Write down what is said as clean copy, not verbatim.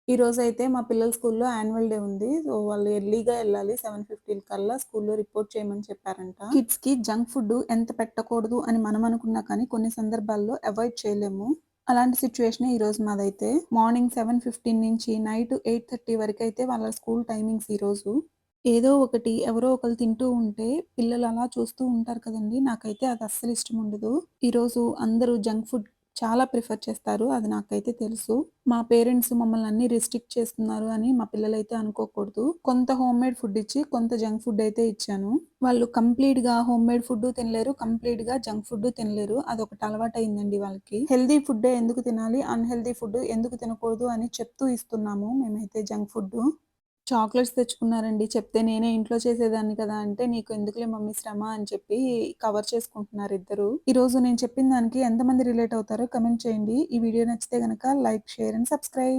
ఈరోజైతే మా పిల్లల స్కూల్‌లో యాన్యువల్ డే ఉంది. సో, వాళ్ళు ఎర్లీగా ఎళ్ళాలి. 7:15 కల్లా స్కూల్‌లో రిపోర్ట్ చేయమని చెప్పారంట. కిడ్స్‌కి జంక్ ఫుడ్ ఎంత పెట్టకూడదు అని మనం అనుకున్నా కానీ కొన్ని సందర్భాల్లో అవాయిడ్ చేయలేము. అలాంటి సిట్యుయేషనే ఈరోజు మాదైతే. మార్నింగ్ 7:15 నుంచి నైట్ 8:30 వరకైతే వాళ్ళ స్కూల్ టైమింగ్స్ ఈరోజు. ఏదో ఒకటి ఎవరో ఒకళ్ళు తింటూ ఉంటే పిల్లలు అలా చూస్తూ ఉంటారు కదండీ! నాకైతే అది అస్సలు ఇష్టం ఉండదు. ఈరోజు అందరూ జంక్ ఫుడ్ చాలా ప్రిఫర్ చేస్తారు. అది నాకైతే తెలుసు. మా పేరెంట్స్ మమ్మల్ని అన్నీ రిస్ట్రిక్ట్ చేస్తున్నారు అని మా పిల్లలైతే అనుకోకూడదు. కొంత హోమ్‌మేడ్ ఫుడ్ ఇచ్చి, కొంత జంక్ ఫుడ్ అయితే ఇచ్చాను. వాళ్ళు కంప్లీట్‌గా హోమ్‌మేడ్ ఫుడ్డు తినలేరు. కంప్లీట్‌గా జంక్ ఫుడ్డు తినలేరు. అదొకటి అలవాటయిందండి వాళ్ళకి. హెల్తీ ఫుడ్డే ఎందుకు తినాలి, అన్‌హెల్తీ ఫుడ్ ఎందుకు తినకూడదు అని చెప్తూ ఇస్తున్నాము మేమైతే జంక్ ఫుడ్డు. చాక్లెట్స్ తెచ్చుకున్నారండి. చెప్తే నేనే ఇంట్లో చేసేదాన్ని కదా! అంటే, "నీకు ఎందుకులే మమ్మీ శ్రమ" అని చెప్పి కవర్ చేసుకుంటున్నారిద్దరూ. ఈరోజు నేను చెప్పిన దానికి ఎంతమంది రిలేట్ అవుతారో కామెంట్ చేయండి. ఈ వీడియో నచ్చితే గనక లైక్, షేర్ అండ్ సబ్స్క్రైబ్.